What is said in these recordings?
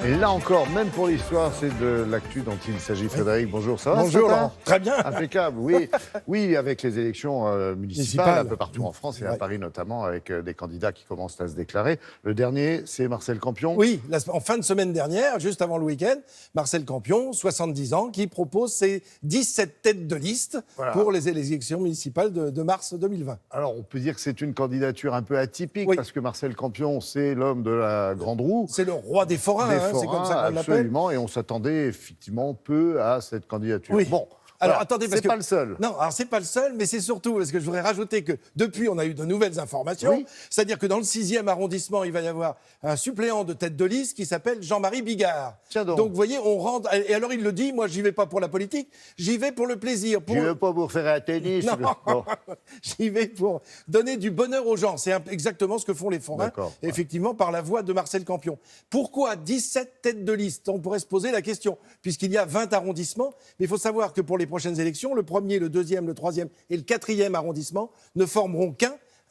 Et là encore, même pour l'histoire, c'est de l'actu dont il s'agit. Frédéric, bonjour, ça va? Bonjour, Laurent. Très bien. Impeccable, oui. Oui, avec les élections municipales un peu partout en France et à Paris notamment, avec des candidats qui commencent à se déclarer. Le dernier, c'est Marcel Campion. Oui, en fin de semaine dernière, juste avant le week-end, Marcel Campion, 70 ans, qui propose ses 17 têtes de liste pour les élections municipales de mars 2020. Alors, on peut dire que c'est une candidature un peu atypique, parce que Marcel Campion, c'est l'homme de la grande roue. C'est le roi des forains, c'est comme ça qu'on l'appelle. Absolument, et on s'attendait effectivement peu à cette candidature. Oui. Bon, alors, voilà, attendez, parce c'est pas le seul. Non, alors c'est pas le seul, mais c'est surtout parce que je voudrais rajouter que depuis, on a eu de nouvelles informations. Oui. C'est-à-dire que dans le 6e arrondissement, il va y avoir un suppléant de tête de liste qui s'appelle Jean-Marie Bigard. Tiens donc, vous voyez, on rentre. Et alors, il le dit, moi, j'y vais pas pour la politique, j'y vais pour le plaisir. Je ne veux pas vous refaire un tennis. Non, bon. J'y vais pour donner du bonheur aux gens. C'est exactement ce que font les forains, effectivement, par la voix de Marcel Campion. Pourquoi 17 têtes de liste? On pourrait se poser la question, puisqu'il y a 20 arrondissements. Mais il faut savoir que pour les prochaines élections, le 1er, le 2e, le 3e et le 4e arrondissement ne formeront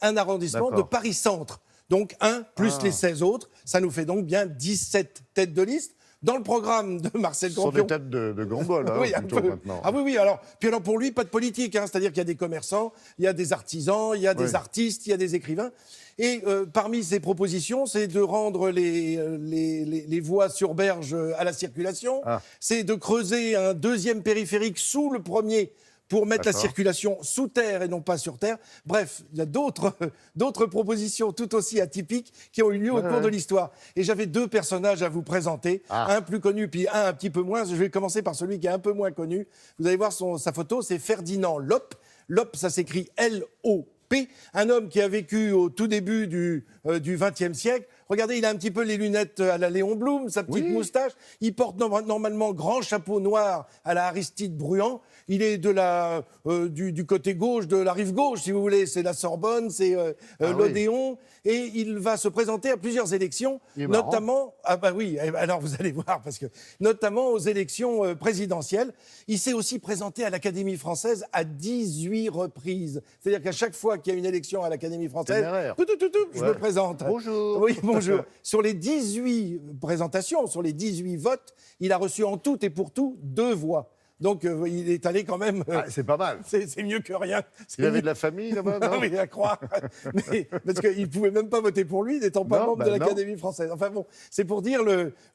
un arrondissement de Paris-Centre. Donc un plus les 16 autres, ça nous fait donc bien 17 têtes de liste. Dans le programme de Marcel Campion... Ce sont des têtes de gondole, oui, plutôt, maintenant. Ah oui, alors pour lui, pas de politique. C'est-à-dire qu'il y a des commerçants, il y a des artisans, il y a des artistes, il y a des écrivains. Et parmi ses propositions, c'est de rendre les voies sur berge à la circulation. C'est de creuser un 2e périphérique sous le 1er pour mettre la circulation sous terre et non pas sur terre. Bref, il y a d'autres propositions tout aussi atypiques qui ont eu lieu au cours de l'histoire. Et j'avais 2 personnages à vous présenter, un plus connu puis un petit peu moins. Je vais commencer par celui qui est un peu moins connu. Vous allez voir sa photo, c'est Ferdinand Loppe. Loppe, ça s'écrit L-O-P. Un homme qui a vécu au tout début du XXe siècle. Regardez, il a un petit peu les lunettes à la Léon Blum, sa petite moustache. Il porte normalement grand chapeau noir à la Aristide Bruand. Il est du côté gauche, de la rive gauche, si vous voulez. C'est la Sorbonne, c'est l'Odéon. Et il va se présenter à plusieurs élections, notamment... Ah bah oui, alors vous allez voir, parce que notamment aux élections présidentielles. Il s'est aussi présenté à l'Académie française à 18 reprises. C'est-à-dire qu'à chaque fois qu'il y a une élection à l'Académie française, je me présente. Bonjour. Oui, bonjour. Sur les 18 présentations, sur les 18 votes, il a reçu en tout et pour tout 2 voix. Donc, il est allé quand même... c'est pas mal. C'est mieux que rien. Il avait de la famille là-bas, non? Oui, à croire. Parce qu'il ne pouvait même pas voter pour lui, n'étant pas membre de l'Académie française. Enfin bon, c'est pour dire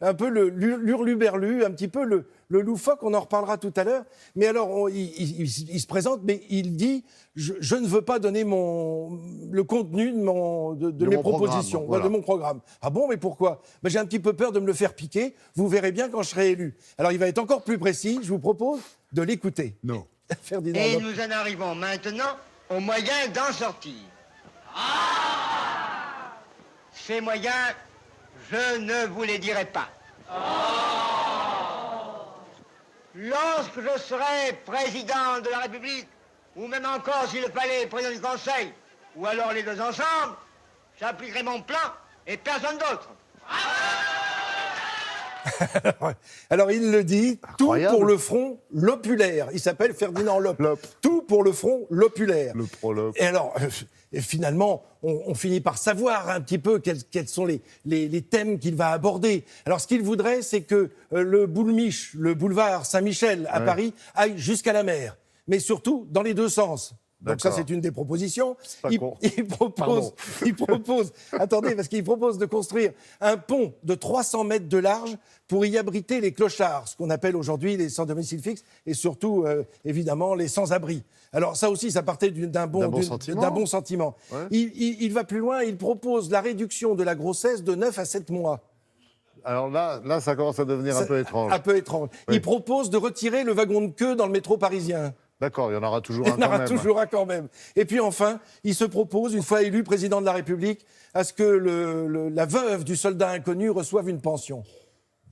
un peu l'hurluberlu, un petit peu le loufoque, on en reparlera tout à l'heure. Mais alors, il se présente, mais il dit je ne veux pas donner le contenu de mes propositions, de mon programme. Ah bon, mais pourquoi? J'ai un petit peu peur de me le faire piquer. Vous verrez bien quand je serai élu. Alors, il va être encore plus précis. Je vous propose de l'écouter. Non. Ferdinand Et Loppe. nous en arrivons maintenant aux moyens d'en sortir. Ces moyens, je ne vous les dirai pas. Lorsque je serai président de la République, ou même encore, s'il le fallait, président du Conseil, ou alors les 2 ensemble, j'appliquerai mon plan et personne d'autre. Alors, il le dit, tout pour le front lopulaire. Il s'appelle Ferdinand Loppe. Tout pour le front lopulaire. Le pro-Loppe. Et alors, finalement, on finit par savoir un petit peu quels sont les thèmes qu'il va aborder. Alors, ce qu'il voudrait, c'est que le Boulmiche, le boulevard Saint-Michel à Paris, aille jusqu'à la mer. Mais surtout, dans les 2 sens. Donc ça, c'est une des propositions. Il propose, attendez, parce qu'il propose de construire un pont de 300 mètres de large pour y abriter les clochards, ce qu'on appelle aujourd'hui les sans domicile fixe, et surtout, évidemment, les sans-abri. Alors ça aussi, ça partait d'un bon sentiment. Ouais. Il va plus loin, il propose la réduction de la grossesse de 9 à 7 mois. Alors là, ça commence à devenir un peu étrange. Un peu étrange. Oui. Il propose de retirer le wagon de queue dans le métro parisien. D'accord, il y en aura toujours un quand même. Et puis enfin, il se propose, une fois élu président de la République, à ce que la veuve du soldat inconnu reçoive une pension.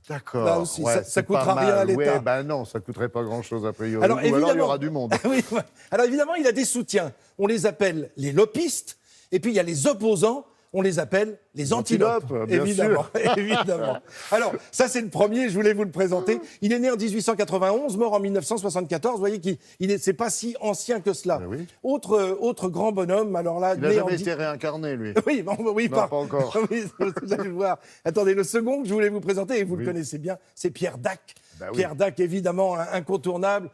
D'accord. Là aussi, ça coûtera rien à l'État. Non, ça coûterait pas grand-chose a priori. Alors, alors il y aura du monde. Oui, alors évidemment, il a des soutiens. On les appelle les lopistes, et puis il y a les opposants. on les appelle les antilopes. Bien évidemment, évidemment. Alors, ça, c'est le premier, je voulais vous le présenter. Il est né en 1891, mort en 1974. Vous voyez c'est pas si ancien que cela. Oui. Autre grand bonhomme, alors là... Il n'a jamais été réincarné, lui. Oui, pas encore. Oui, vous allez le voir. Attendez, le second que je voulais vous présenter, et vous le connaissez bien, c'est Pierre Dac. Pierre Dac, évidemment, incontournable,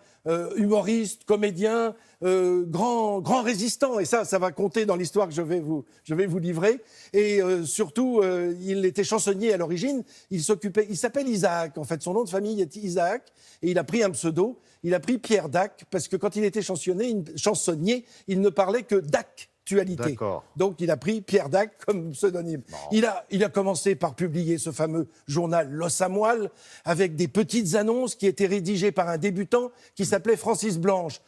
humoriste, comédien, grand résistant. Et ça va compter dans l'histoire que je vais vous livrer. Et surtout, il était chansonnier à l'origine. Il s'appelle Isaac. En fait, son nom de famille est Isaac. Et il a pris un pseudo. Il a pris Pierre Dac parce que quand il était chansonnier, il ne parlait que d'actualité. Donc, il a pris Pierre Dac comme pseudonyme. Il a commencé par publier ce fameux journal L'Os à Moelle avec des petites annonces qui étaient rédigées par un débutant qui s'appelait Francis Blanche.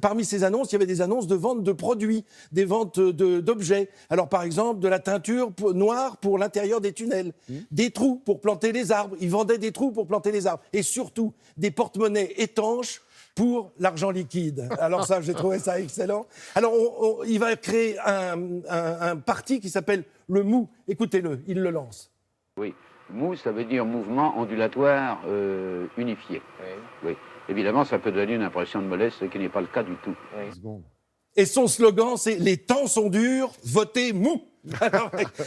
Parmi ces annonces, il y avait des annonces de vente de produits, des ventes d'objets. Alors, par exemple, de la teinture noire pour l'intérieur des tunnels, des trous pour planter les arbres. Il vendait des trous pour planter les arbres. Et surtout, des porte-monnaies étanches pour l'argent liquide. Alors ça, j'ai trouvé ça excellent. Alors, il va créer un parti qui s'appelle le MOU. Écoutez-le, il le lance. Oui, MOU, ça veut dire mouvement ondulatoire unifié. Oui. Évidemment, ça peut donner une impression de mollesse, ce qui n'est pas le cas du tout. Et son slogan, c'est « Les temps sont durs, votez MOU ».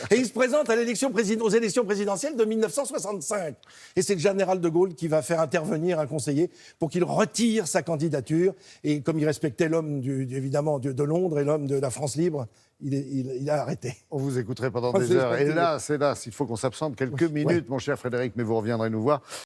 Et il se présente aux élections présidentielles de 1965. Et c'est le général de Gaulle qui va faire intervenir un conseiller pour qu'il retire sa candidature. Et comme il respectait l'homme, évidemment, de Londres et l'homme de la France libre, il a arrêté. On vous écouterait pendant des heures. Et là, il faut qu'on s'absente quelques minutes, mon cher Frédéric, mais vous reviendrez nous voir.